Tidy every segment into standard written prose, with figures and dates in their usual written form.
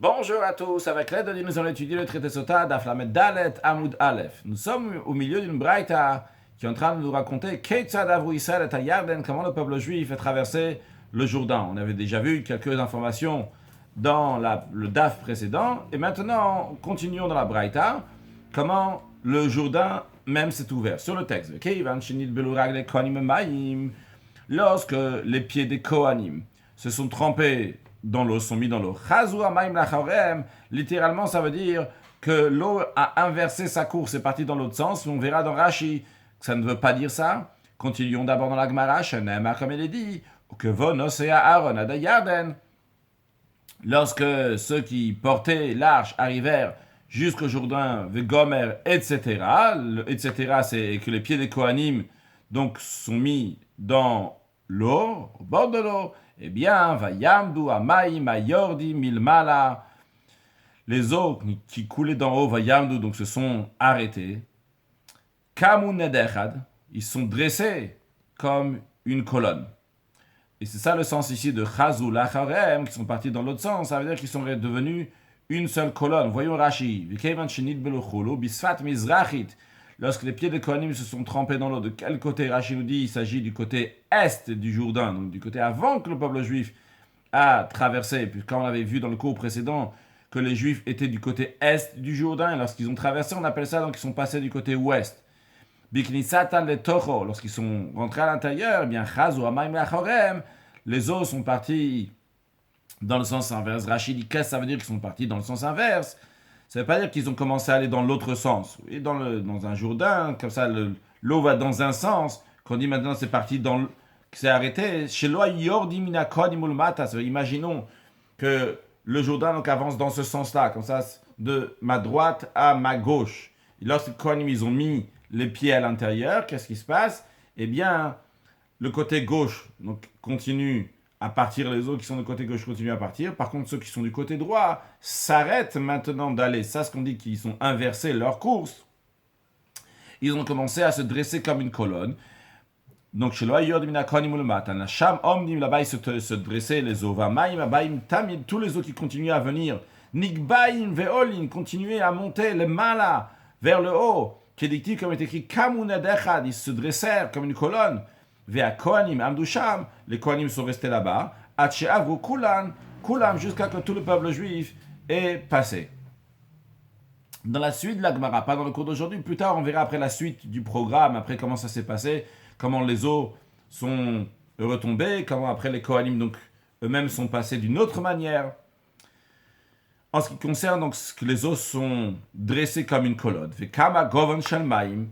Bonjour à tous, avec l'aide de Dieu, nous allons étudier le traité Sota d'Aflamet Dalet Amoud Aleph. Nous sommes au milieu d'une braïta qui est en train de nous raconter comment le peuple juif a traversé le Jourdain. On avait déjà vu quelques informations dans le DAF précédent, et maintenant, continuons dans la braïta, comment le Jourdain même s'est ouvert. Sur le texte, lorsque les pieds des Kohanim se sont trempés dans l'eau, sont mis dans l'eau. Littéralement, ça veut dire que l'eau a inversé sa course, c'est parti dans l'autre sens. On verra dans Rashi que ça ne veut pas dire ça. Continuons d'abord dans la Gemara, comme il est dit, que Vonosea Aaron Ada Yarden. Lorsque ceux qui portaient l'arche arrivèrent jusqu'au Jourdain, Vegomer, etc. Etc. c'est que les pieds des Kohanim donc sont mis dans l'eau, au bord de l'eau. Eh bien, Vayamdu Amaim Ayordi Milmala. Les eaux qui coulaient d'en haut, Vayamdu, donc se sont arrêtées. Kamunedechad, ils sont dressés comme une colonne. Et c'est ça le sens ici de Chazou Lacharem, qui sont partis dans l'autre sens. Ça veut dire qu'ils sont devenus une seule colonne. Voyons Rashi. Bisfat Mizrachit. Lorsque les pieds de Kohanim se sont trempés dans l'eau, de quel côté Rashi nous dit? Il s'agit du côté est du Jourdain, donc du côté avant que le peuple juif a traversé. Puis quand on avait vu dans le cours précédent que les Juifs étaient du côté est du Jourdain, et lorsqu'ils ont traversé, on appelle ça donc ils sont passés du côté ouest. Biknisatan le Toho, lorsqu'ils sont rentrés à l'intérieur, eh bien Chazu Amaim Lachorem, les eaux sont partis dans le sens inverse. Rashi dit qu'est-ce que ça veut dire qu'ils sont partis dans le sens inverse? Ça ne veut pas dire qu'ils ont commencé à aller dans l'autre sens. Et dans un Jourdain, comme ça, l'eau va dans un sens. Quand on dit maintenant c'est parti c'est arrêté. Chez Loi Yordi Minakod Imulmata. Imaginons que le Jourdain donc avance dans ce sens-là, comme ça, de ma droite à ma gauche. Et lorsque ils ont mis les pieds à l'intérieur, qu'est-ce qui se passe? Eh bien, le côté gauche donc, continue à partir, les eaux qui sont du côté gauche continuent à partir. Par contre, ceux qui sont du côté droit s'arrêtent maintenant d'aller. Ça, ce qu'on dit qu'ils ont inversé leur course. Ils ont commencé à se dresser comme une colonne. Donc, chez là-bas, ils se dressaient les eaux. Tous les eaux qui continuaient à venir. Nikbaim veolin continuaient à monter les malas vers le haut. Qui est dicté comme est écrit Kamunadechad, ils se dressèrent comme une colonne. Vers Kohanim Amdusham, les Kohanim sont restés là-bas. Atcheavru Kulan, jusqu'à ce que tout le peuple juif est passé. Dans la suite de la Gemara, pas dans le cours d'aujourd'hui, plus tard on verra après la suite du programme, après comment ça s'est passé, comment les eaux sont retombées, comment après les Kohanim donc eux-mêmes sont passés d'une autre manière. En ce qui concerne donc ce que les eaux sont dressées comme une colonne, Vekama Govan Shalmaim,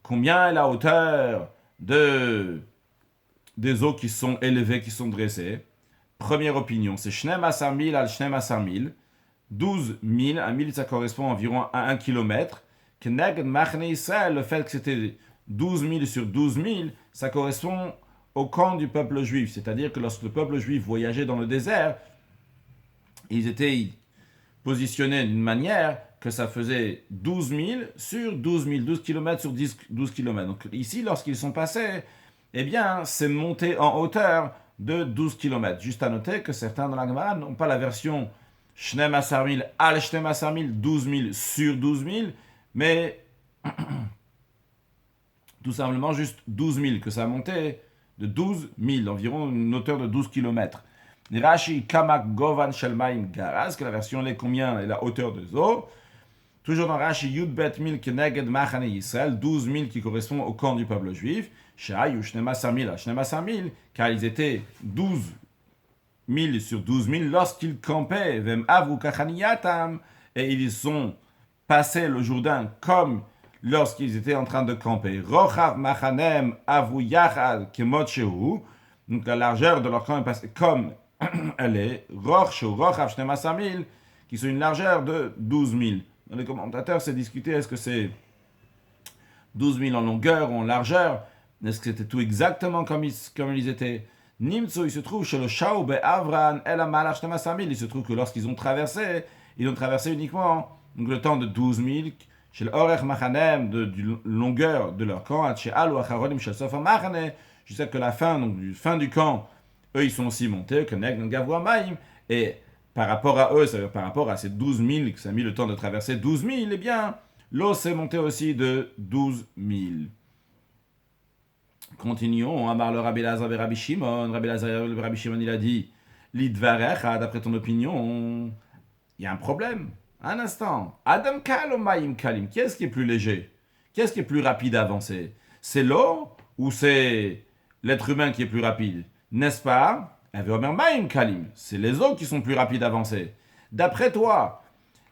combien est la hauteur des eaux qui sont élevées, qui sont dressées? Première opinion, c'est Shnem Asarmil al Shnem Asarmil, 12 000, 1 000 ça correspond environ à 1 km. Keneged Machne Israël, le fait que c'était 12 000 sur 12 000, ça correspond au camp du peuple juif. C'est-à-dire que lorsque le peuple juif voyageait dans le désert, ils étaient positionnés d'une manière que ça faisait 12 000 sur 12 000, 12 km sur 12 km. Donc ici, lorsqu'ils sont passés, eh bien, c'est monté en hauteur de 12 km. Juste à noter que certains dans la Gemara n'ont pas la version Shnem Asarmil al Shnem Asarmil, 12 000 sur 12 000, mais tout simplement juste 12 000, que ça a monté de 12 000, environ une hauteur de 12 km. Rashi Kamak Govan Shelmaim Garaz, que la version est combien est la hauteur des eaux. Toujours dans Rashi Yudbet Mil Keneged Machane Yisrael, 12 000 qui correspond au camp du peuple juif. Sheayu Shnema Samil, car ils étaient 12 000 sur 12 000 lorsqu'ils campaient, Vem Avu Kachaniyatam, et ils sont passés le Jourdain comme lorsqu'ils étaient en train de camper. Rochav Machanem Avu Yachad Kemot Shehu, donc la largeur de leur camp est passée comme elle est. Rochav Shnema Samil, qui sont une largeur de 12 000. Dans les commentateurs, c'est discuté, est-ce que c'est 12 000 en longueur ou en largeur? Est-ce que c'était tout exactement comme ils étaient? Nimtsu, il se trouve chez le Shaou Be'avran El Amalach Shnema Samil. Il se trouve que lorsqu'ils ont traversé, ils ont traversé uniquement donc, le temps de 12 000. Chez le Orech Machanem, de longueur de leur camp, chez Alu Acharonim Shel Sofa Machane, jusqu'à que la fin, donc, fin du camp, eux ils sont aussi montés, que Neg Gavou Amaim, et par rapport à eux, c'est-à-dire par rapport à ces 12 000, que ça a mis le temps de traverser 12 000, eh bien, l'eau s'est montée aussi de 12 000. Continuons, Amar le Rabbi Lazar et Rabbi Shimon. Rabbi Lazar et Rabbi Shimon, il a dit, Lidvarecha, d'après ton opinion, il y a un problème. Un instant. Adam Kal ou Maïm Kalim, qui est-ce qui est plus léger? Qui est-ce qui est plus rapide à avancer? C'est l'eau ou c'est l'être humain qui est plus rapide? N'est-ce pas? Maïm Kalim, c'est les eaux qui sont plus rapides à avancer. D'après toi,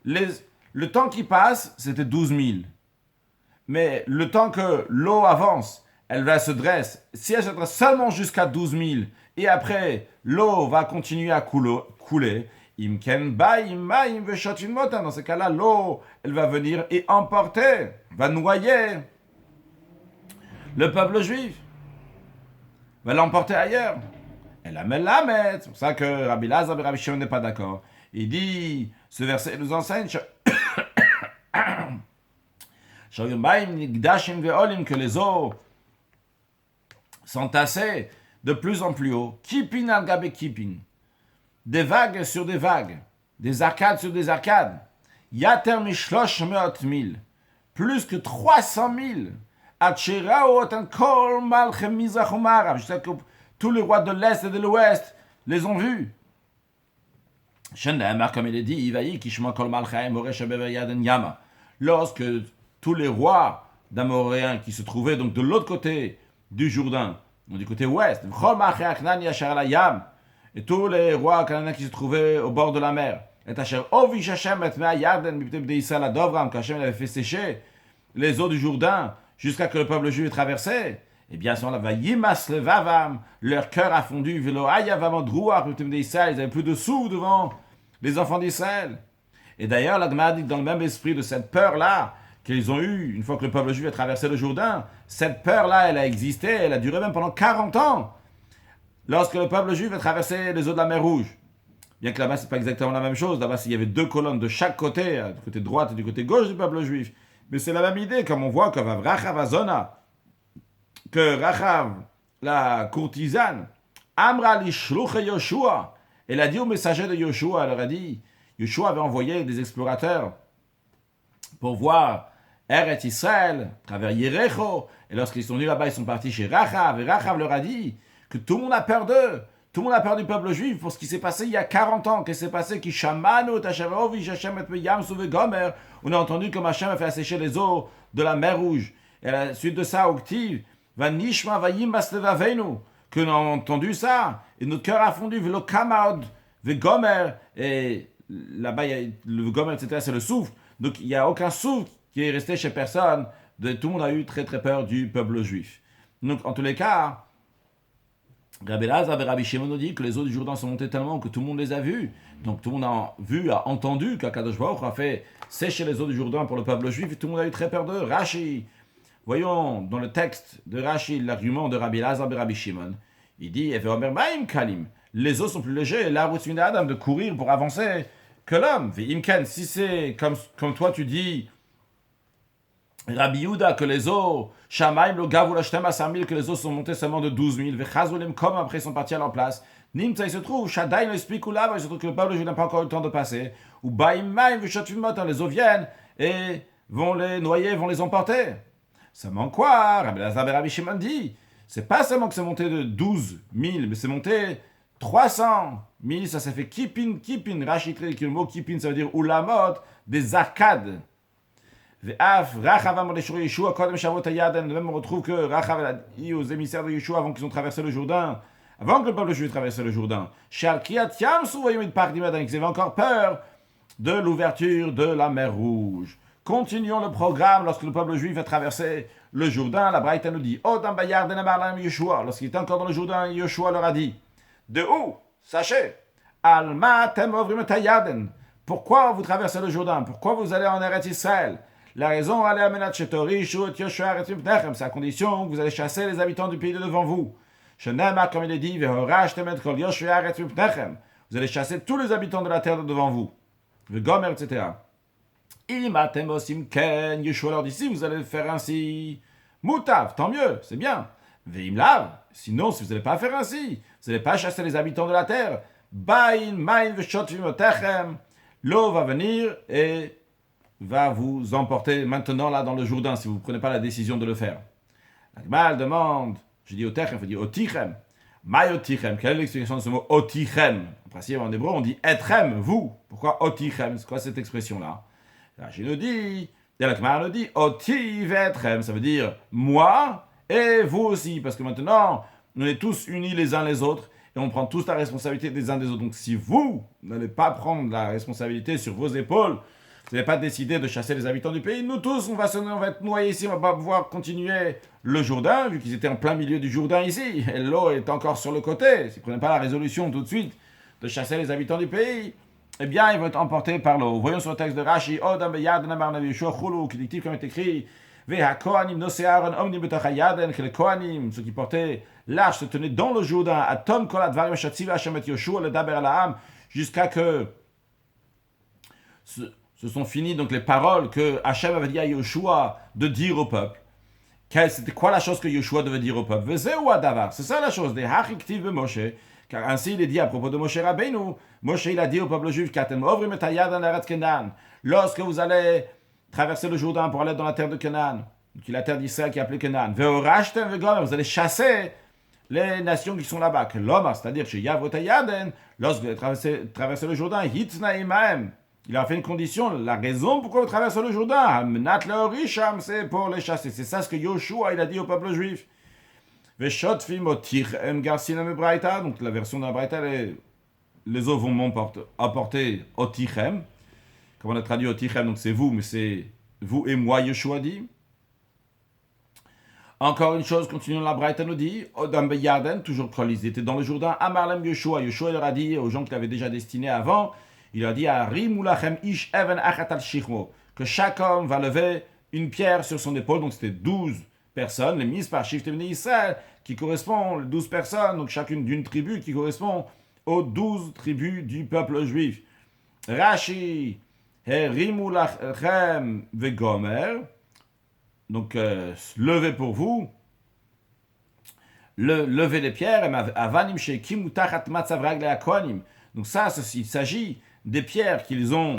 le temps qui passe, c'était 12 000. Mais le temps que l'eau avance, elle va se dresser. Si elle se dresse seulement jusqu'à 12 000, et après, l'eau va continuer à couler, dans ce cas-là, l'eau, elle va venir et emporter, va noyer le peuple juif, va l'emporter ailleurs. Elle la met. C'est pour ça que Rabbi Lazar et Rabbi Shimon n'est pas d'accord. Il dit, ce verset nous enseigne que les eaux sont tassées de plus en plus haut. Kipin al gabe kipin. Des vagues sur des vagues. Des arcades sur des arcades. Yater mishlosh meot mil. Plus que 300 000. Jusqu'à que tous les rois de l'Est et de l'Ouest les ont vus. Comme il est dit, lorsque tous les rois d'Amoréens qui se trouvaient donc de l'autre côté du Jourdain, donc du côté ouest, et tous les rois cananéens qui se trouvaient au bord de la mer, et Hashem avait fait sécher les eaux du Jourdain jusqu'à que le peuple juif ait traversé, et bien sûr, leur cœur a fondu, ils n'avaient plus de sous devant les enfants d'Israël. Et d'ailleurs, la Gemara dit que dans le même esprit de cette peur-là qu'ils ont eue, une fois que le peuple juif a traversé le Jourdain, cette peur-là, elle a existé, elle a duré même pendant 40 ans, lorsque le peuple juif a traversé les eaux de la mer Rouge. Bien que là-bas, c'est pas exactement la même chose. Là-bas, il y avait 2 colonnes de chaque côté, du côté droit et du côté gauche du peuple juif. Mais c'est la même idée, comme on voit que Rachav, la courtisane, Amra li shluch Yoshua, elle a dit au messager de Yoshua, elle leur a dit, Yoshua avait envoyé des explorateurs pour voir Eretz Israël, à travers Yericho, et lorsqu'ils sont venus là-bas, ils sont partis chez Rachav, et Rachav leur a dit que tout le monde a peur d'eux, tout le monde a peur du peuple juif pour ce qui s'est passé il y a 40 ans. Qu'est-ce qui s'est passé? On a entendu comme Hachem a fait assécher les eaux de la mer Rouge. Et à la suite de ça, Oktiv, que nous avons entendu ça, et notre cœur a fondu, et là-bas, le gomer, etc., c'est le souffle. Donc, il n'y a aucun souffle qui est resté chez personne. Tout le monde a eu très très peur du peuple juif. Donc, en tous les cas, Rabbi Lazar et Rabbi Shimon nous dit que les eaux du Jourdain sont montées tellement que tout le monde les a vues. Donc, tout le monde a vu, a entendu qu'Akadosh Baruch a fait sécher les eaux du Jourdain pour le peuple juif, et tout le monde a eu très peur d'eux. Rashi, voyons dans le texte de Rashi l'argument de Rabbi Lazar et Rabbi Shimon. Il dit les eaux sont plus légers, la route d'Adam de courir pour avancer que l'homme. Si c'est comme toi tu dis, Rabbi Yehuda, que les eaux, Shamaim, le Gav ou la Shtem Asamil, que les eaux sont montées seulement de 12 000, Vechazolim, comme après ils sont partis à leur place. Nimta, il se trouve, Shadai, le Spikulav, il se trouve que le peuple n'a pas encore eu le temps de passer. Ou Baïmaim, Veshatumot, les eaux viennent et vont les noyer, vont les emporter. Ça manque quoi? Rabbi Lazar et Rabbi Shimon dit, c'est pas seulement que c'est monté de 12 000, mais c'est monté 300 000, ça s'est fait kipin, rachitri, le mot kipin, ça veut dire oulamot, des arcades. Même on retrouve que Rachav a dit aux émissaires de Yeshua avant qu'ils ont traversé le Jourdain, avant que le peuple juif traverse le Jourdain, qu'ils avaient encore peur de l'ouverture de la mer Rouge. Continuons le programme. Lorsque le peuple juif a traversé le Jourdain, la Braïta nous dit, lorsqu'il était encore dans le Jourdain, Yeshua leur a dit, de où? Sachez, pourquoi vous traversez le Jourdain? Pourquoi vous allez en Eretz Israël? La raison, c'est à condition que vous allez chasser les habitants du pays de devant vous. Comme il est dit, vous allez chasser tous les habitants de la terre de devant vous. Gomer, etc. Yeshua leur dit, si vous allez faire ainsi, Moutav, tant mieux, c'est bien. Veimlav, sinon, si vous n'allez pas faire ainsi, vous n'allez pas chasser les habitants de la terre, Bain, main, veshotvim otechem. L'eau va venir et va vous emporter maintenant là dans le Jourdain si vous ne prenez pas la décision de le faire. La Gemara demande, je dis otechem, il faut dire otichem. Maï otichem, quelle est l'explication de ce mot otichem? En principe, en hébreu, on dit etrem, vous. Pourquoi otichem? C'est quoi cette expression-là? Rachid nous dit, et la Gemara nous dit, oti vetrem, ça veut dire moi et vous aussi, parce que maintenant, on est tous unis les uns les autres et on prend tous la responsabilité des uns des autres. Donc si vous n'allez pas prendre la responsabilité sur vos épaules, vous n'avez pas décidé de chasser les habitants du pays, nous tous, on va être noyés ici, on ne va pas pouvoir continuer le Jourdain, vu qu'ils étaient en plein milieu du Jourdain ici, et l'eau est encore sur le côté. S'ils ne prenaient pas la résolution tout de suite de chasser les habitants du pays, eh bien, ils vont être emportés par l'eau. Voyons sur le texte de Rashi, Odam beyadna marnav Yeshua chulu, qui dictive comme est écrit, Vehakohanim nosearon omnim betachayaden, que les Kohanim, ceux qui portaient l'arche, se tenaient dans le Jourdain, à Tom kolat varim shatziva Hashem et Yoshua le daber alaam, jusqu'à que ce sont finies donc les paroles que Hashem avait dit à Yoshua de dire au peuple. C'était quoi la chose que Yoshua devait dire au peuple? Vezeu adavar, c'est ça la chose, des hachiktiv be Moshe. Car ainsi il est dit à propos de Moshe Rabbeinu, Moshe il a dit au peuple juif, lorsque vous allez traverser le Jourdain pour aller dans la terre de Canaan, qui est la terre d'Israël qui est appelée Canaan, vous allez chasser les nations qui sont là-bas, c'est-à-dire chez Yavotayaden, lorsque vous allez traverser le Jourdain, il a fait une condition, la raison pourquoi vous traversez le Jourdain, c'est pour les chasser. C'est ça ce que Yoshua il a dit au peuple juif. Donc la version de la Braïta, les eaux vont apporter otichem. Comme on a traduit otichem, donc c'est vous, mais c'est vous et moi, Yeshua dit. Encore une chose, continuons la Braïta nous dit, Odam beyarden, toujours quand ils étaient dans le Jourdain, Amarlem Yeshua. Yeshua leur a dit aux gens qu'il avait déjà destinés avant, il a dit à Rimulachem ish even achat al shichmo, que chaque homme va lever une pierre sur son épaule, donc c'était 12 personnes, les mises par Shifte Bnei Israël, qui correspondent, 12 personnes, donc chacune d'une tribu qui correspond aux 12 tribus du peuple juif. Rashi, Herimu lachem vegomer, donc levez pour vous, levez les pierres, avanim shekim utachat matzav ragle hakohanim. Donc ça, il s'agit des pierres qu'ils ont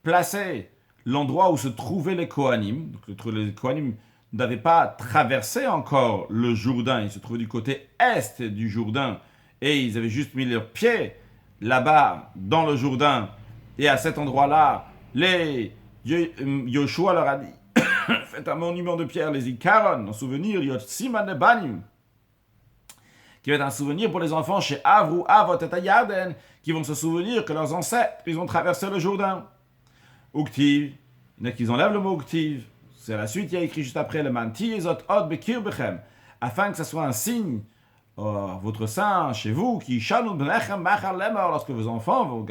placées l'endroit où se trouvaient les Kohanim. Donc les Kohanim n'avaient pas traversé encore le Jourdain, ils se trouvaient du côté est du Jourdain et ils avaient juste mis leurs pieds là-bas dans le Jourdain. Et à cet endroit-là, Yoshua leur a dit faites un monument de pierre, les Ikaron, en souvenir, Yot Siman Banim, qui va être un souvenir pour les enfants chez Avru, Avot et Yarden, qui vont se souvenir que leurs ancêtres, ils ont traversé le Jourdain. Uktiv, il y en a qui enlèvent le mot Uktiv. C'est la suite, il y a écrit juste après le Manti Ezot Od Bekir Bechem, afin que ce soit un signe votre sein chez vous, qui Shanu Bnechem Machar Lemor, lorsque vos enfants vont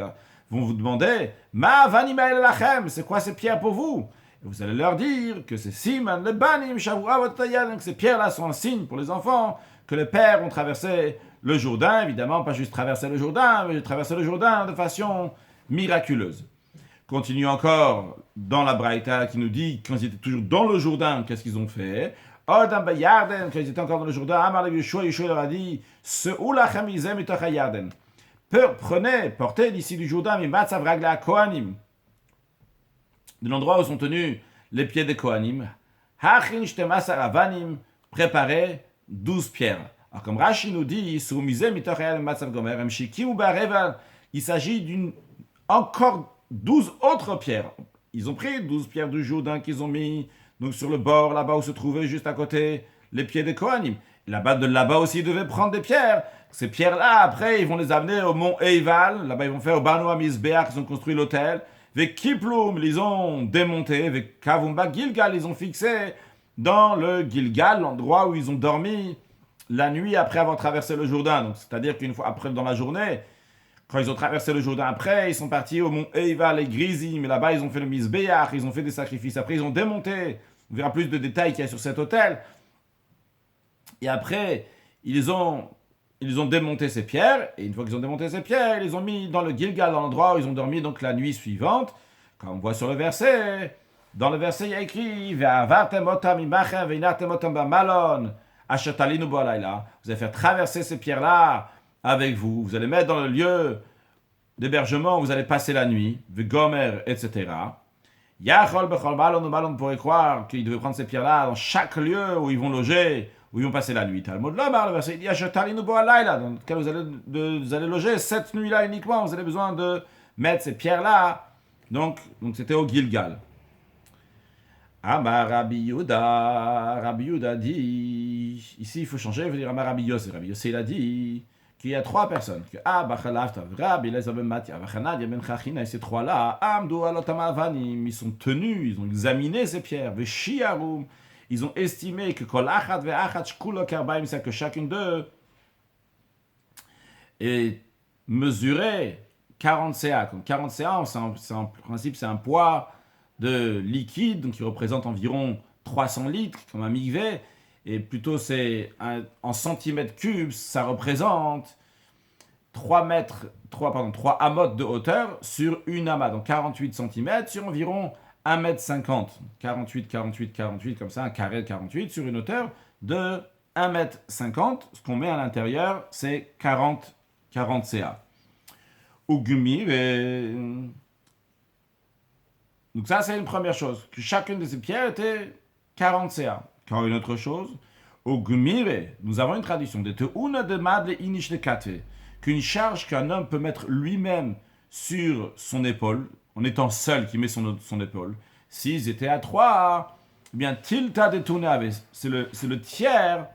vous demander Ma Vanimel Lachem, c'est quoi ces pierres pour vous? Et vous allez leur dire que c'est Siman le Banim Shavu Avot Yarden, que ces pierres-là sont un signe pour les enfants que les pères ont traversé le Jourdain, évidemment pas juste traverser le Jourdain, mais traverser le Jourdain de façon miraculeuse. Continue encore dans la Braïta qui nous dit, quand ils étaient toujours dans le Jourdain, qu'est-ce qu'ils ont fait? Odam beyarden, quand ils étaient encore dans le Jourdain, Amar Yeshua leur a dit, Se'ulachem izem itocha yarden. Prenez, portez d'ici du Jourdain, mi matzav ragla kohanim, de l'endroit où sont tenus les pieds des Kohanim, hachin shtemasa avanim, préparez 12 pierres. Alors comme Rashi nous dit, il s'agit d'une encore 12 autres pierres. Ils ont pris 12 pierres du Jourdain qu'ils ont mis donc sur le bord, là-bas où se trouvaient juste à côté les pieds des Kohanim. Là-bas aussi, ils devaient prendre des pierres. Ces pierres-là, après, ils vont les amener au mont Eival. Là-bas, ils vont faire Banu Amizbeach, ils ont construit l'autel. Avec Kiplum, ils ont démonté. Avec Kavumba Gilgal, ils ont fixé dans le Gilgal, l'endroit où ils ont dormi la nuit après avoir traversé le Jourdain. Donc, c'est-à-dire qu'une fois après, dans la journée, quand ils ont traversé le Jourdain après, ils sont partis au mont Eival et Grizim, mais là-bas, ils ont fait le Mizbeach, ils ont fait des sacrifices. Après, ils ont démonté. On verra plus de détails qu'il y a sur cet autel. Et après, ils ont démonté ces pierres, et une fois qu'ils ont démonté ces pierres, ils les ont mis dans le Gilgal, dans l'endroit où ils ont dormi donc la nuit suivante. Quand on voit sur le verset, dans le verset, il y a écrit vous allez faire traverser ces pierres-là avec vous. Vous allez mettre dans le lieu d'hébergement, vous allez passer la nuit, Gomer, etc. Yachol bechol balon, on pourrait croire qu'ils devaient prendre ces pierres-là dans chaque lieu où ils vont loger, où ils vont passer la nuit. Talmud Lomar, le verset il dit Ashetalinu bo alayla, dans lequel vous allez loger cette nuit-là uniquement. Vous avez besoin de mettre ces pierres-là. Donc c'était au Gilgal. Amar Rabbi Yehuda dit, ici il faut changer, il veut dire Amar Rabbi Yossi. Rabbi Yossi il a dit qu'il y a trois personnes, que Rabbi Elazar ben Matia, Nadia ben Chachina, et ces trois-là, Amdu alotam avanim, ils sont tenus, ils ont examiné ces pierres, Veshiarum, ils ont estimé que Kol Achat ve'Achat Shkulo Karbaim, c'est que chacune d'eux est mesuré 40 CA. Comme 40 CA, en principe, c'est un poids de liquide, donc qui représente environ 300 litres, comme un migvé, et plutôt c'est en centimètres cubes, ça représente 3 amotes de hauteur sur une amas, donc 48 cm sur environ 1,50 m. 48, comme ça, un carré de 48 sur une hauteur de 1,50 m. Ce qu'on met à l'intérieur, c'est 40 CA. Donc ça, c'est une première chose, que chacune de ces pierres était 40 CA. Quand une autre chose, au Gumire, nous avons une tradition de Teuna de Madle Inish de Kate, qu'une charge qu'un homme peut mettre lui-même sur son épaule, en étant seul qui met son épaule, s'ils étaient à 3, eh bien, Tilta de Tunave, c'est le tiers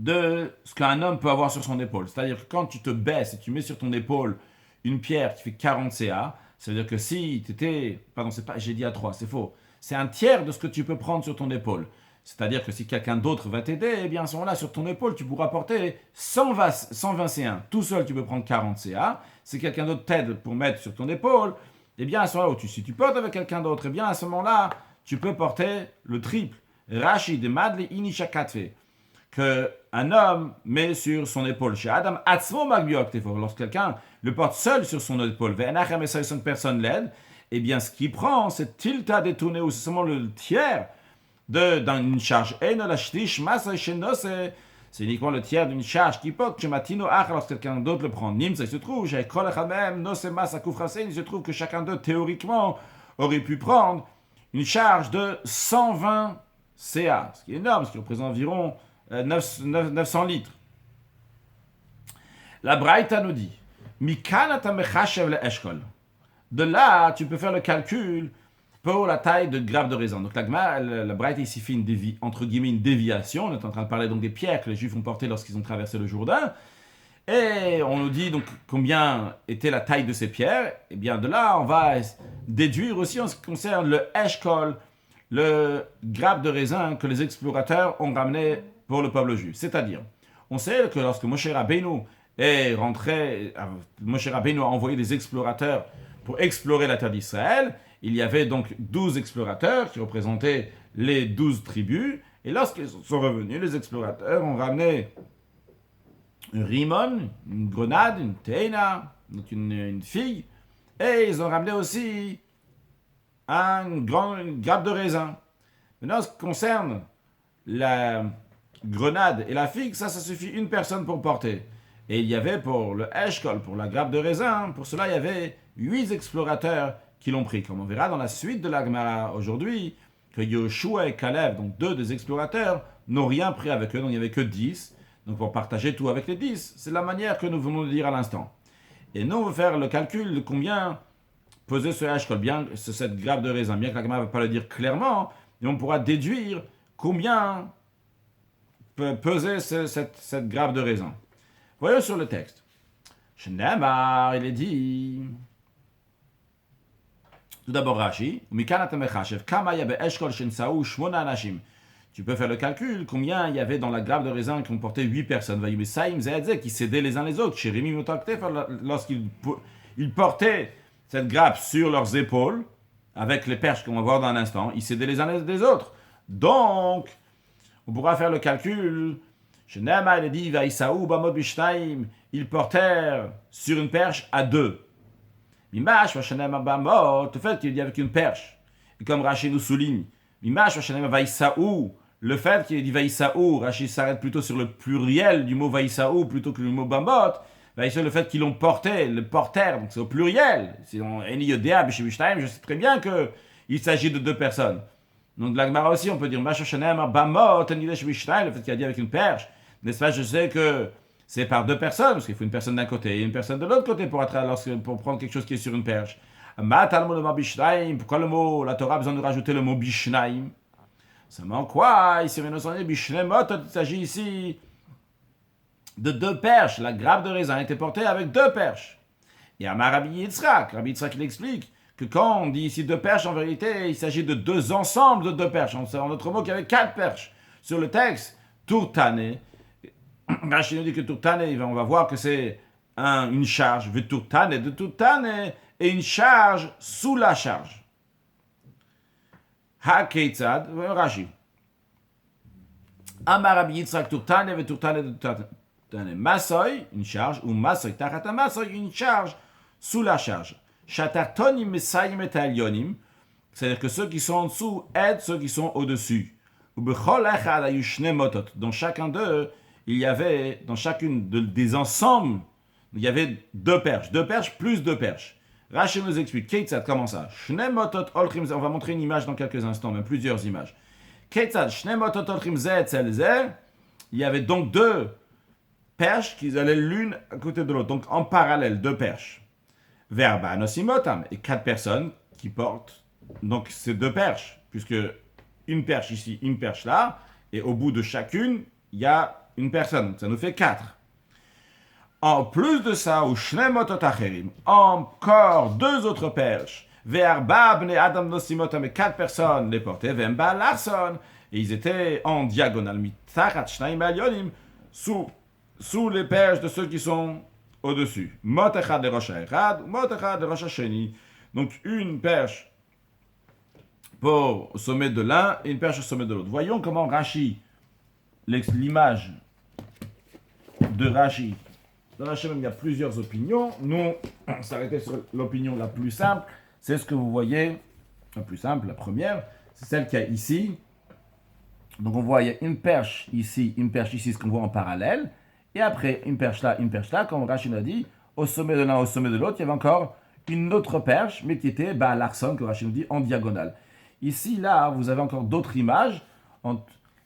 de ce qu'un homme peut avoir sur son épaule. C'est-à-dire que quand tu te baisses et tu mets sur ton épaule une pierre qui fait 40 CA, ça veut dire que si tu étais... Pardon, j'ai dit à 3, c'est faux. C'est un tiers de ce que tu peux prendre sur ton épaule. C'est-à-dire que si quelqu'un d'autre va t'aider, eh bien à ce moment-là, sur ton épaule, tu pourras porter 121. Tout seul, tu peux prendre 40 CA. Si quelqu'un d'autre t'aide pour mettre sur ton épaule, eh bien à ce moment-là, si tu portes avec quelqu'un d'autre, eh bien à ce moment-là, tu peux porter le triple. Rashi de Madli Inishakatve, qu'un homme met sur son épaule. Chez Adam, lorsque quelqu'un le porte seul sur son épaule, Ve'enachem et 5 personnes l'aident, eh bien ce qu'il prend, c'est tilta détourné, ou c'est seulement le tiers d'une charge. C'est uniquement le tiers d'une charge qui porte. Lorsque quelqu'un d'autre le prend, il se trouve, il se trouve que chacun d'eux, théoriquement, aurait pu prendre une charge de 120 CA, ce qui est énorme, ce qui représente environ 900 litres. La Braïta nous dit, de là, tu peux faire le calcul pour la taille de grappe de raisin. Donc la Braïta ici fait une déviation. On est en train de parler donc des pierres que les Juifs ont portées lorsqu'ils ont traversé le Jourdain. Et on nous dit donc combien était la taille de ces pierres. Et bien de là, on va déduire aussi en ce qui concerne le eshkol, le grappe de raisin que les explorateurs ont ramené pour le peuple juif. C'est-à-dire, on sait que lorsque Moshe Rabbeinu est rentré, Moshe Rabbeinu a envoyé des explorateurs pour explorer la terre d'Israël. Il y avait donc 12 explorateurs qui représentaient les 12 tribus. Et lorsqu'ils sont revenus, les explorateurs ont ramené un rimon, une grenade, une teina, donc une figue. Et ils ont ramené aussi une grappe de raisin. Maintenant, ce qui concerne la grenade et la figue, ça suffit une personne pour porter. Et il y avait pour le eshkol, pour la grappe de raisin, pour cela il y avait 8 explorateurs qui l'ont pris. Comme on verra dans la suite de la Gemara aujourd'hui, que Yoshua et Caleb, donc 2 des explorateurs, n'ont rien pris avec eux, donc il n'y avait que 10. Donc pour partager tout avec les 10, c'est la manière que nous venons de dire à l'instant. Et nous, on veut faire le calcul de combien pesait ce eshkol, bien cette grappe de raisin, bien que la Gemara ne va pas le dire clairement, et on pourra déduire combien peut peser cette grappe de raisin. Voyons sur le texte. Shneimar, il est dit... Tout d'abord Rashi, tu peux faire le calcul, combien il y avait dans la grappe de raisin qui comportait 8 personnes, qui s'aidaient les uns les autres, lorsqu'ils portaient cette grappe sur leurs épaules, avec les perches qu'on va voir dans un instant, ils s'aidaient les uns les autres. Donc, on pourra faire le calcul, il dit, ils portèrent sur une perche à 2. Mimash, le fait qu'il y avait qu'une perche, et comme Rashi nous souligne, Mimash, le fait qu'il dit Vaïsaou, Rachid s'arrête plutôt sur le pluriel du mot Vaïsaou plutôt que le mot Bambot. Le fait qu'ils l'ont porté, le portèrent, donc c'est au pluriel. Je sais très bien qu'il s'agit de deux personnes. Donc la Gemara aussi, on peut dire Bamot, le fait qu'il a dit avec une perche. N'est-ce pas, je sais que c'est par deux personnes, parce qu'il faut une personne d'un côté et une personne de l'autre côté pour prendre quelque chose qui est sur une perche. Pourquoi la Torah a besoin de rajouter le mot Bishnaim? Ça manque quoi? Ici, il s'agit ici de deux perches. La grappe de raisin était portée avec deux perches. Et à Rabbi Yitzhak, il explique que quand on dit ici deux perches, en vérité, il s'agit de deux ensembles de deux perches. En d'autres mots, qu'il y avait quatre perches. Sur le texte, Tourtane, Rachid nous dit que Tourtane, on va voir que c'est une charge, de Tourtane, et une charge sous la charge. Ha-Keitzad, Rashi. Amar Rabbi Yitzhak Tourtane, ve Tourtane de Tourtane. Masoy, une charge, ou Masoy, Tachata Masoy, une charge sous la charge. Shatartonim Mesayim et Alionim, c'est-à-dire que ceux qui sont en dessous aident ceux qui sont au-dessus. Ou Bechol Echad ayu shne motot. Dans chacun d'eux, il y avait, dans chacune des ensembles, il y avait deux perches plus deux perches. Rachel nous explique, Keitzad, comment ça? Shne motot olchim, on va montrer une image dans quelques instants, même plusieurs images. Keitzad, shne motot olchim ze etzel ze, il y avait donc deux perches qui allaient l'une à côté de l'autre, donc en parallèle, deux perches. Verba nosimotam, et quatre personnes qui portent donc ces deux perches, puisque une perche ici, une perche là, et au bout de chacune, il y a une personne, ça nous fait quatre. En plus de ça, ou shnemotot acherim, encore deux autres perches, verba bne adam nosimotam, et quatre personnes les portaient, vemba larson, et ils étaient en diagonale, mitachat shnaim alionim, sous les perches de ceux qui sont au-dessus. Mot echad de rosh echad, mot echad de rosh hasheni. Donc une perche au sommet de l'un et une perche au sommet de l'autre. Voyons comment Rashi, l'image de Rashi. Dans Rashi même, il y a plusieurs opinions. Nous, on s'arrêtait sur l'opinion la plus simple. C'est ce que vous voyez, la plus simple, la première. C'est celle qu'il y a ici. Donc on voit, il y a une perche ici, ce qu'on voit en parallèle. Et après, une perche là, comme Rachid a dit, au sommet de l'un, au sommet de l'autre, il y avait encore une autre perche, mais qui était l'arson, que Rachid nous dit, en diagonale. Ici, là, vous avez encore d'autres images. Là,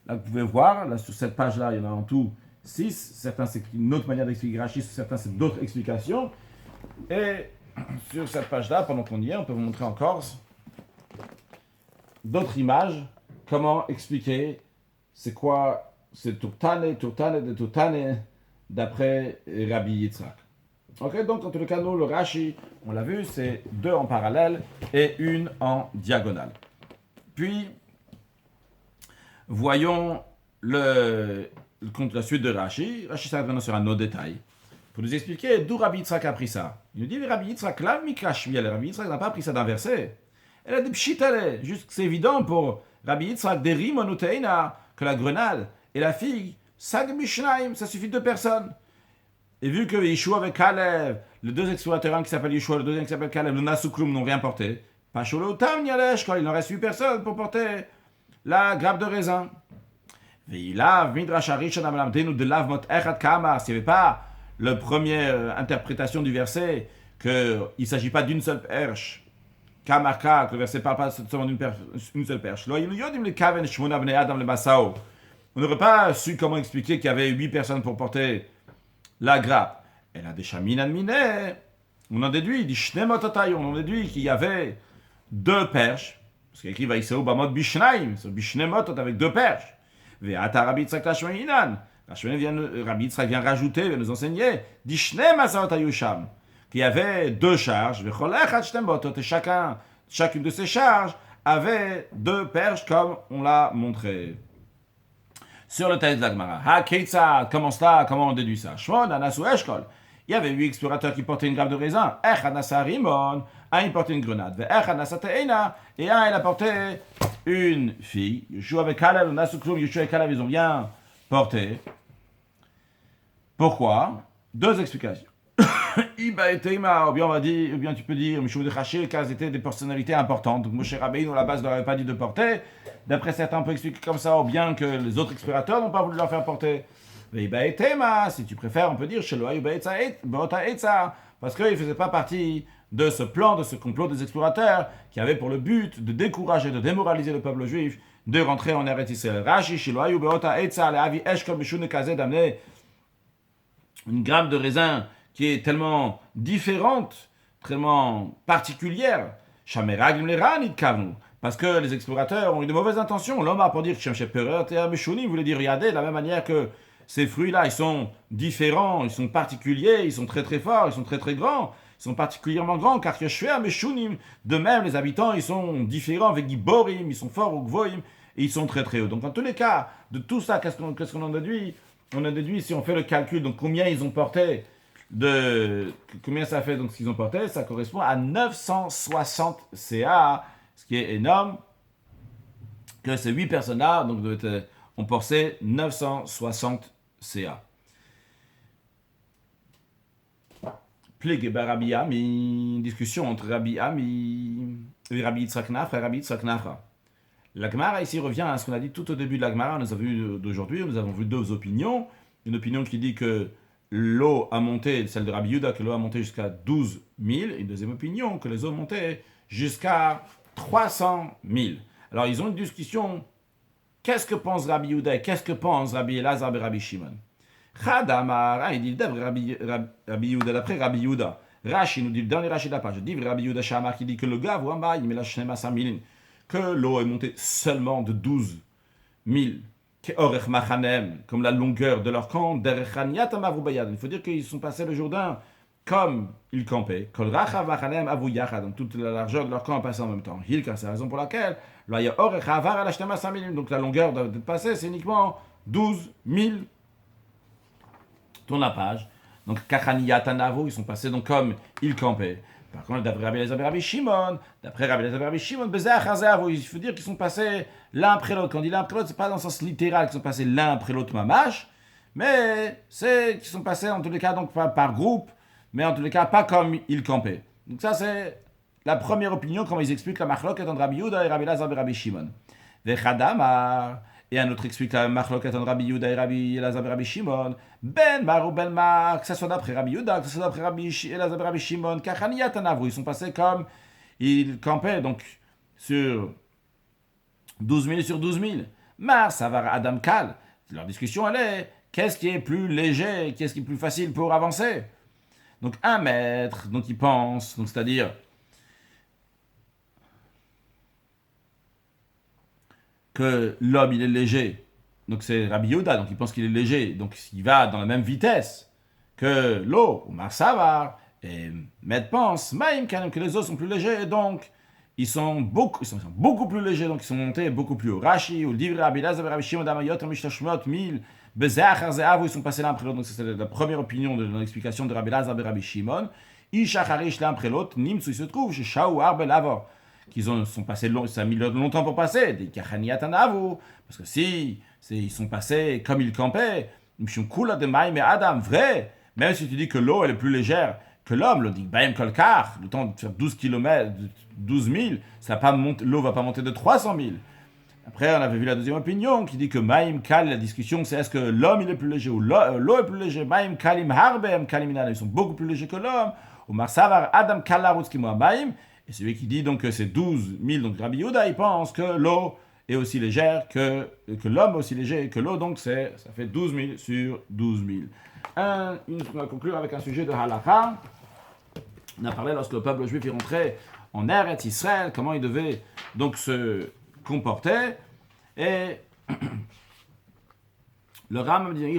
vous pouvez voir, là, sur cette page-là, il y en a en tout 6. Certains, c'est une autre manière d'expliquer Rachid, certains, c'est d'autres explications. Et sur cette page-là, pendant qu'on y est, on peut vous montrer encore d'autres images. Comment expliquer c'est quoi, c'est Tourtane, d'après Rabbi Yitzhak. Ok, donc en tout cas, nous, le Rashi, on l'a vu, c'est deux en parallèle et une en diagonale. Puis, voyons la suite de Rashi. Rashi s'arrête maintenant sur un autre détail pour nous expliquer d'où Rabbi Yitzhak a pris ça. Il nous dit, Rabbi Yitzhak, là, Rabbi Yitzhak n'a pas pris ça d'un verset. Elle a des pchitale, juste c'est évident pour Rabbi Yitzhak, des rimonuteina, que la grenade et la figue, Sag Mishnaim, ça suffit de deux personnes. Et vu que Yeshua avec Kalev, les deux explorateurs, un qui s'appelle Yeshua, le deuxième qui s'appelle Kalev, le Nasukrum n'ont rien porté, Pacholotam Nyalesh, il n'en reste 8 personnes pour porter la grappe de raisin. Veilav, Midrash Arishon Amalamdenu de Lavmot Echad Kamar, s'il n'y avait pas la première interprétation du verset, qu'il ne s'agit pas d'une seule perche, Kamarka, que le verset ne parle pas seulement d'une seule perche. On n'aurait pas su comment expliquer qu'il y avait 8 personnes pour porter la grappe. Elle a des chaminan miné. On en déduit, on en déduit qu'il y avait deux perches. Parce qu'il écrit Vaïsaou Bamot Bishnaim, c'est Bishnemotot avec deux perches. Ve'ata Rabbi Yitzhak Tashma'inan. Rabbi Yitzhak vient rajouter, vient nous enseigner, Dishnem Asarot Ayusham, qu'il y avait deux charges, et chacune de ces charges avait deux perches comme on l'a montré. Sur le texte de la Gemara, Ha-Keitzad, comment cela, comment on déduit ça? Shmon, Anasu Eshkol. Il y avait 8 explorateurs qui portaient une grappe de raisin. Echad Nasa Rimon, un il portait une grenade. Echad Nasa Te'ena, et un il a porté une fille. Yeshua avec Kalev, Nasuklum, Yeshua et Kalev, ils ont bien porté. Pourquoi? Deux explications. Ou bien on va dire, ou bien tu peux dire, Mishum de Chaché, car étaient des personnalités importantes. Donc Moshe Rabbeinu, à la base, ne leur avait pas dit de porter. D'après certains, on peut expliquer comme ça, ou bien que les autres explorateurs n'ont pas voulu leur faire porter. Si tu préfères, on peut dire, parce qu'ils ne faisaient pas partie de ce plan, de ce complot des explorateurs, qui avait pour le but de décourager, de démoraliser le peuple juif, de rentrer en Eretz Israël. Rashi, Shiloayu, Beota, Etza, Leavi, Eshkol, Mishune, Kazé, d'amener une grappe de raisin qui est tellement différente, tellement particulière. Parce que les explorateurs ont eu de mauvaises intentions. L'homme a pour dire que Shem Sheperer, Mishuni, voulait dire, regardez, de la même manière que ces fruits-là, ils sont différents, ils sont particuliers, ils sont très très forts, ils sont très très grands, ils sont particulièrement grands, car Yeshua, Meshunim, de même, les habitants, ils sont différents avec Giborim, ils sont forts ou Gvoim, et ils sont très très hauts. Donc, en tous les cas, de tout ça, qu'est-ce qu'on en déduit? On a déduit, si on fait le calcul, donc combien ils ont porté, combien ça fait donc ce qu'ils ont porté, ça correspond à 960 CA, ce qui est énorme, que ces 8 personnes-là donc, ont porté 960 CA. Plig Rabbi Ami, une discussion entre Rabbi Ami et Rabbi Yitzhak Nafra et Rabbi Yitzhak Nafra. La Gemara ici revient à ce qu'on a dit tout au début de la Gemara. Nous avons vu d'aujourd'hui, nous avons vu deux opinions. Une opinion qui dit que l'eau a monté, celle de Rabbi Yehuda, que l'eau a monté jusqu'à 12 000. Et une deuxième opinion, que les eaux montaient jusqu'à 300 000. Alors ils ont une discussion. Qu'est-ce que pense Rabbi Yehuda et qu'est-ce que pense Rabbi Elazar et Rabbi Shimon? Chadamar, il dit d'après Rabbi Yehuda, d'après Rabbi Yehuda. Rashi nous dit, le dernier Rashi de la page, dit Rabbi Yehuda Shamar qui dit que le gars, il met la Shnema Samilin, que l'eau est montée seulement de 12 000, comme la longueur de leur camp, il faut dire qu'ils sont passés le Jourdain comme ils campaient, donc toute la largeur de leur camp a passé en même temps. C'est la raison pour laquelle, donc la longueur de passer, c'est uniquement 12 000. Tourne la page. Donc, ils sont passés donc comme ils campaient. Par contre, d'après Rabbi Elazar et Rabbi Shimon, il faut dire qu'ils sont passés l'un après l'autre. Quand on dit l'un après l'autre, ce n'est pas dans le sens littéral qu'ils sont passés l'un après l'autre mamash, mais c'est qu'ils sont passés en tous les cas donc par groupe, mais en tous les cas pas comme ils campaient. Donc ça c'est la première opinion, comment ils expliquent la machloket entre Rabbi Yehuda et Rabbi Elazar et Rabbi Shimon. Et un autre explique la machloket entre Rabbi Yehuda et Rabbi Elazar et Rabbi Shimon. Ben Mar ou Ben Mar, que ce soit d'après Rabbi Yehuda, que ce soit d'après Rabbi Elazar et Rabbi Shimon, ils sont passés comme ils campaient, donc sur 12 000 sur 12 000. Mar, ça va Adam Kal. Leur discussion, elle est, qu'est-ce qui est plus léger, qu'est-ce qui est plus facile pour avancer? Donc 1 mètre, donc ils pensent, donc c'est-à-dire que l'homme il est léger, donc c'est Rabbi Yehuda, donc il pense qu'il est léger, donc il va dans la même vitesse que l'eau, ou Marsavar, et Med pense, Maïm Kanem, que les eaux sont plus légers, et donc ils sont beaucoup plus légers, donc ils sont montés beaucoup plus haut. Rashi, ou le livre Rabbi Elazar, Rabbi Shimon, Damayot, Mishtashmot, 1000, Bezachar, Zehav, ils sont passés l'un après l'autre, donc c'est la première opinion de l'explication de Rabbi Elazar et Rabbi Shimon. Ishacharish l'un après l'autre, Nimtsu, il se trouve chez Shaou Arbel Avor. Qu'ils sont passés ça a mis longtemps pour passer, des Kachaniatanavu, parce que si ils sont passés comme ils campaient, Mishumkula de Maïm et Adam, vrai, même si tu dis que l'eau elle est plus légère que l'homme, le dit Baim Kolkar, le temps de faire 12 km, 12 000, l'eau va pas monter de 300 000. Après, on avait vu la deuxième opinion qui dit que Maïm Kal, la discussion, c'est est-ce que l'homme il est plus léger ou l'eau est plus léger. Maïm Kalim Harbem Kalim Inana, ils sont beaucoup plus légers que l'homme. Ou Marsavar Adam Kalarutz qui Maïm. Et celui qui dit donc que c'est 12 000, donc Rabbi Yehuda, il pense que l'eau est aussi légère, que l'homme est aussi léger que l'eau, donc ça fait 12 000 sur 12 000. On va conclure avec un sujet de halakha. On a parlé lorsque le peuple juif est rentré en Eretz Israël, comment il devait donc se comporter. Et le Rambam dit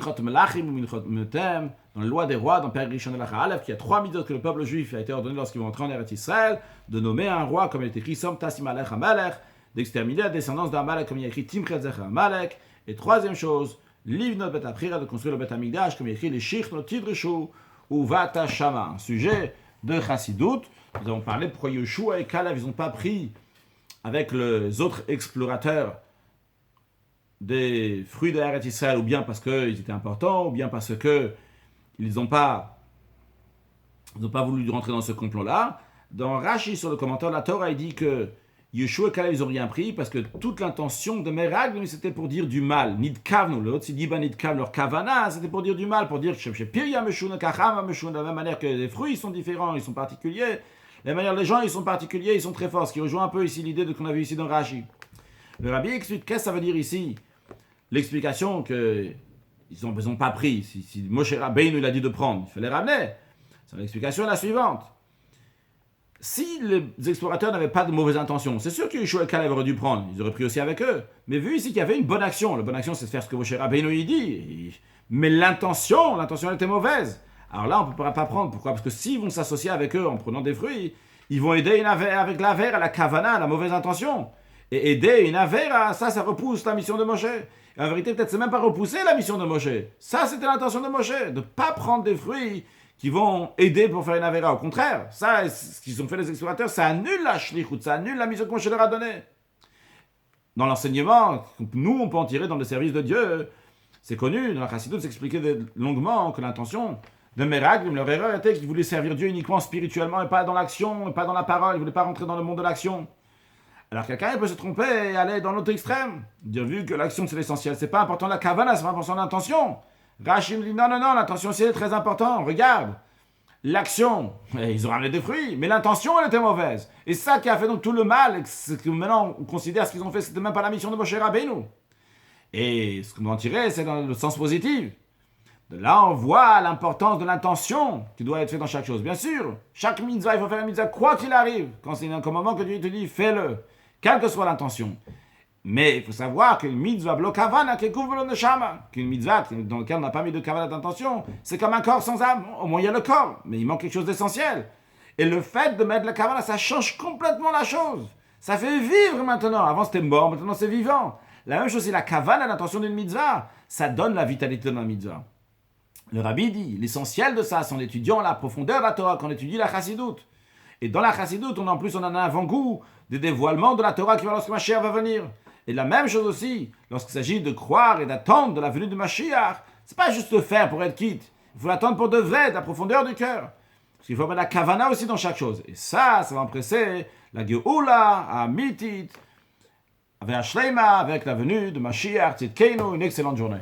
dans la loi des rois, dans Père Rishon Elach Aleph, qu'il y a 3 mitzvot que le peuple juif a été ordonné lorsqu'ils vont entrer en Eretz Israël, de nommer un roi, comme il est écrit, Som Tassim Alech Amalek, d'exterminer la descendance d'Amalek, comme il est écrit, Timchet Zecher Amalek. Et troisième chose, Livnot Bet Aprira, de construire le Bet Hamikdash, comme il est écrit, les Shichnot Tidreshu, ou Vata Shama. Un sujet de Chassidut. Nous avons parlé pourquoi Yoshua et Kalev, ils n'ont pas pris avec les autres explorateurs des fruits de Eretz Israël, ou bien parce qu'ils étaient importants, ou bien parce qu'ils n'ont pas Ils n'ont pas voulu rentrer dans ce complot-là. Dans Rashi, sur le commentaire de la Torah, il dit que Yeshua et Caleb, ils n'ont rien pris parce que toute l'intention de Meraglim, c'était pour dire du mal. Nidkavnu, l'autre, il dit Nidkavnu, leur kavana, c'était pour dire du mal, pour dire que Pirya Meshuna, Kachama Meshuna, de la même manière que les fruits, ils sont différents, ils sont particuliers. De la manière, les gens, ils sont particuliers, ils sont très forts. Ce qui rejoint un peu ici l'idée qu'on a vu ici dans Rashi. Le Rabbi explique qu'est-ce que ça veut dire ici. L'explication qu'ils n'ont pas pris. Si Moshe Rabbeinu il a dit de prendre, il fallait ramener. L'explication est la suivante. Si les explorateurs n'avaient pas de mauvaises intentions, c'est sûr que Yeshua et Caleb auraient dû prendre, ils auraient pris aussi avec eux. Mais vu ici qu'il y avait une bonne action, la bonne action c'est de faire ce que Moshe Rabbeinu il dit, mais l'intention était mauvaise. Alors là on ne pourra pas prendre. Pourquoi? Parce que s'ils vont s'associer avec eux en prenant des fruits, ils vont aider une avera avec l'avera, à la kavana, à la mauvaise intention. Et aider une avera, ça repousse la mission de Moshe. Et en vérité peut-être c'est même pas repousser la mission de Moshe. Ça c'était l'intention de Moshe, de ne pas prendre des fruits qui vont aider pour faire une avera. Au contraire, ça, ce qu'ils ont fait les explorateurs, ça annule la shlichut, ça annule la mission que Moshe leur a donnée. Dans l'enseignement, nous, on peut en tirer dans le service de Dieu. C'est connu, dans la Chassidut, c'est expliqué longuement que l'intention de Meraglim, leur erreur était qu'ils voulaient servir Dieu uniquement spirituellement et pas dans l'action, et pas dans la parole. Ils ne voulaient pas rentrer dans le monde de l'action. Alors quelqu'un peut se tromper et aller dans l'autre extrême. Dire, vu que l'action c'est l'essentiel, c'est pas important la kavana, c'est pas important l'intention. Rashi me dit non, l'intention c'est très important, regarde. L'action, ils ont ramené des fruits, mais l'intention elle était mauvaise. Et ça qui a fait donc tout le mal, c'est que maintenant on considère ce qu'ils ont fait, c'était même pas la mission de Moshe Rabbeinu. Et ce qu'on doit en tirer, c'est dans le sens positif. De là, on voit l'importance de l'intention qui doit être faite dans chaque chose. Bien sûr, chaque mitzvah, il faut faire une mitzvah quoi qu'il arrive. Quand c'est un commandement que Dieu te dit, fais-le, quelle que soit l'intention. Mais il faut savoir qu'une mitzvah blokavana qui couvre le neshama, qu'une mitzvah dans laquelle on n'a pas mis de kavana d'intention, c'est comme un corps sans âme. Au moins il y a le corps, mais il manque quelque chose d'essentiel. Et le fait de mettre la kavana, ça change complètement la chose. Ça fait vivre maintenant. Avant c'était mort, maintenant c'est vivant. La même chose, c'est la kavana, l'intention d'une mitzvah. Ça donne la vitalité dans la mitzvah. Le Rabbi dit, l'essentiel de ça, c'est en étudiant la profondeur de la Torah, qu'on étudie la Chassidut. Et dans la Chassidut, on a un avant-goût des dévoilements de la Torah qui va lorsque Mashiach va venir. Et la même chose aussi, lorsqu'il s'agit de croire et d'attendre de la venue de Mashiach, c'est pas juste le faire pour être quitte. Il faut l'attendre pour de vrai, de la profondeur du cœur. Parce qu'il faut mettre la kavana aussi dans chaque chose. Et ça va empresser la Geoula, à Mitit, avec la venue de Mashiach, Tzidkeinu, une excellente journée.